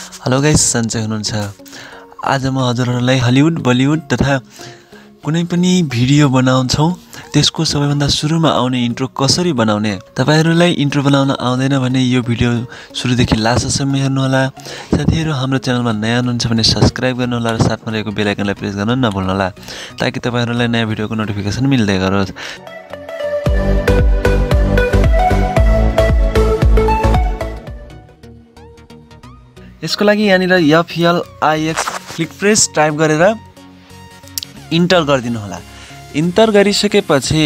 Hello guys, सन्चै हुनुहुन्छ? आज म हजुरहरूलाई हलिउड बलिउड तथा कुनै पनि भिडियो बनाउँछौँ त्यसको सबैभन्दा सुरुमा आउने इन्ट्रो कसरी बनाउने। तपाईहरुलाई इन्ट्रो बनाउन आउँदैन भने यो भिडियो सुरुदेखि लास्टसम्म हेर्नुहोला। साथीहरु, हाम्रो च्यानलमा नयाँ हुनुहुन्छ भने सब्स्क्राइब गर्नुहोला र साथमा रहेको बेल आइकनलाई प्रेस गर्न नभुल्नुहोला ताकि तपाईहरुलाई नयाँ भिडियोको नोटिफिकेसन मिल्दै गरोस्। यसको लागि यहाँनिर FLIX क्लिक प्रेस टाइप गरेर इन्टर गरिदिनु होला। इन्टर गरिसकेपछि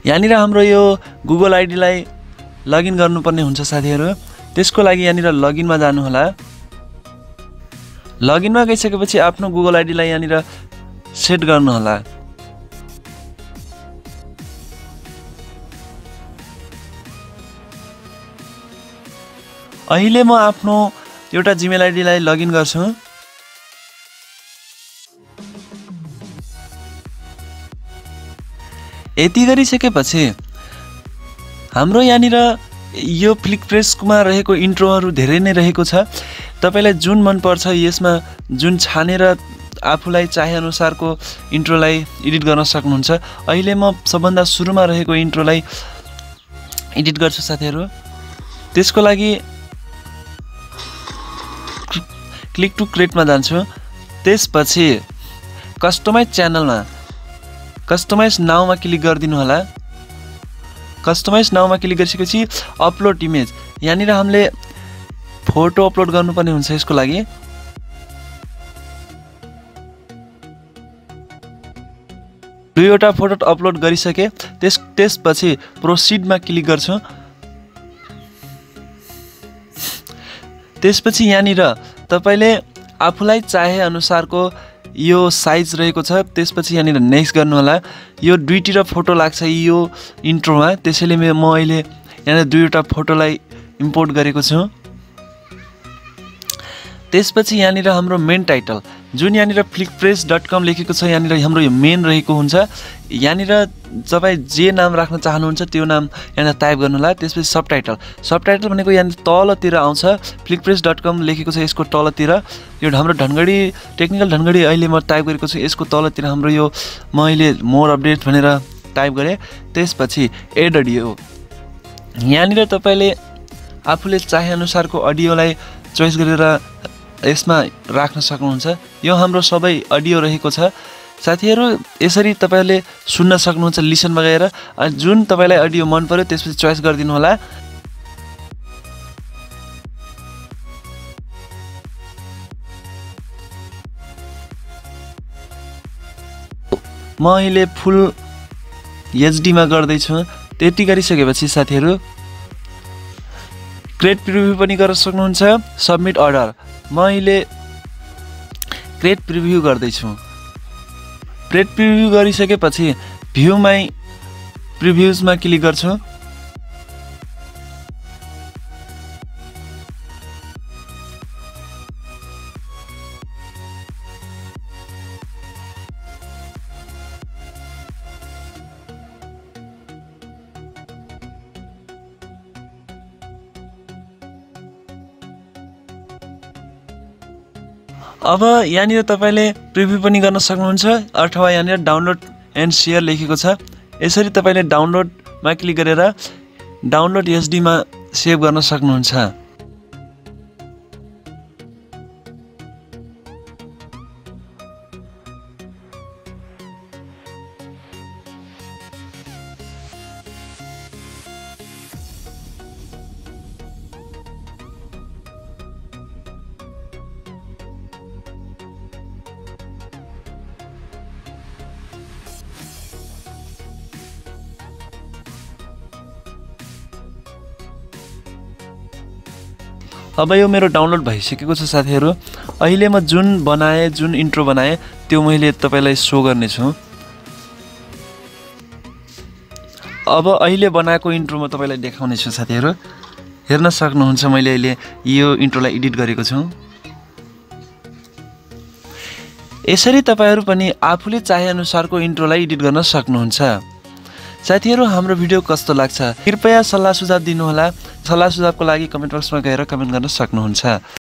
यहाँनिर हाम्रो यो गुगल आइडीलाई लगइन गर्नुपर्ने हुन्छ साथीहरु। त्यसको लागि यहाँनिर लगइनमा जानु होला। लगइनमा गइसकेपछि आफ्नो गुगल आइडीलाई यहाँनिर सेट गर्नु होला। अहिले म आफ्नो एउटा जीमेल आइडीलाई लगइन गर्छु। यति गरिसकेपछि हाम्रो यहाँनिर यो फ्लिक प्रेसमा रहेको इन्ट्रोहरू धेरै नै रहेको छ। तपाईलाई जुन मन पर्छ यसमा जुन छानेर आफूलाई चाहे अनुसारको इन्ट्रोलाई एडिट गर्न सक्नुहुन्छ। अहिले म सबभन्दा सुरुमा रहेको इन्ट्रोलाई एडिट गर्छु साथीहरु। त्यसको लागि क्लिक टु क्रिएटमा जान्छु। त्यसपछि कस्टमाइज च्यानलमा कस्टमाइज नाउमा क्लिक गरिदिनु होला। कस्टमाइज नाउमा क्लिक गरिसकेपछि अपलोड इमेज, यहाँनिर हामीले फोटो अपलोड गर्नुपर्ने हुन्छ। यसको लागि दुईवटा फोटो अपलोड गरिसके त्यसपछि प्रोसिडमा क्लिक गर्छु। त्यसपछि यहाँनिर तपाईले आफूलाई चाहे अनुसारको यो साइज रहेको छ। त्यसपछि यहाँनिर नेक्स्ट गर्नु होला। यो दुईतिर फोटो लाग्छ यो इन्ट्रोमा, त्यसैले म अहिले यहाँ दुईवटा फोटोलाई इम्पोर्ट गरेको छु। त्यसपछि यहाँनिर हाम्रो मेन टाइटल जुन यहाँनिर flickpress.com लेखेको छ, यहाँनिर हाम्रो यो मेन रहेको हुन्छ। यहाँनिर तपाई जे नाम राख्न चाहनुहुन्छ त्यो नाम यहाँ टाइप गर्नु होला। त्यसपछि सबटाइटल भनेको यहाँ तलतिर आउँछ। flickpress.com लेखेको छ यसको तलतिर। यो हाम्रो ढनगडी टेक्निकल ढनगडी अहिले म टाइप गरेको छु। यसको तलतिर हाम्रो यो म अहिले मोर अपडेट भनेर टाइप गरे। त्यसपछि एड अडियो, यहाँनिर तपाईले आफूले चाहे अनुसारको अडियोलाई चोइस गरेर यसमा राख्न सक्नुहुन्छ। यो हाम्रो सबै अडियो रहेको छ साथीहरु। यसरी तपाईले सुन्न सक्नुहुन्छ लिसनमा गएर। जुन तपाईलाई अडियो मन पर्यो त्यसपछि चोइस गरिदिनु होला। म अहिले फुल HD मा गर्दै छु। त्यति गरिसकेपछि साथीहरु क्रिएट प्रिभ्यू पनि गर्न सक्नुहुन्छ। सबमिट अर्डर, म अहिले क्रिएट प्रिभ्यू गर्दै छु। क्रिएट प्रिभ्यू गरिसकेपछि भ्यू माई प्रिभ्यूजमा क्लिक गर्छु। अब यहाँनिर तपाईले प्रिभ्यू पनि गर्न सक्नुहुन्छ अथवा यहाँनिर डाउनलोड एन्ड शेयर लेखेको छ। यसरी तपाईले डाउनलोडमा क्लिक गरेर डाउनलोड HD मा सेभ गर्न सक्नुहुन्छ। अब यो मेरो डाउनलोड भइसकेको छ साथीहरु। अहिले म जुन इन्ट्रो बनाए त्यो मैले तपाईलाई शो गर्ने छु। अब अहिले बनाएको इन्ट्रो म तपाईलाई देखाउने छु साथीहरु। हेर्न सक्नुहुन्छ मैले अहिले यो इन्ट्रोलाई एडिट गरेको छु। यसरी तपाईहरु पनि आफूले चाहे अनुसारको इन्ट्रोलाई एडिट गर्न सक्नुहुन्छ। साथीहरू हाम्रो भिडियो कस्तो लाग्छ कृपया सल्लाह सुझाव दिनुहोला। सल्लाह सुझावको लागि कमेन्ट बक्समा गएर कमेन्ट गर्न सक्नुहुन्छ।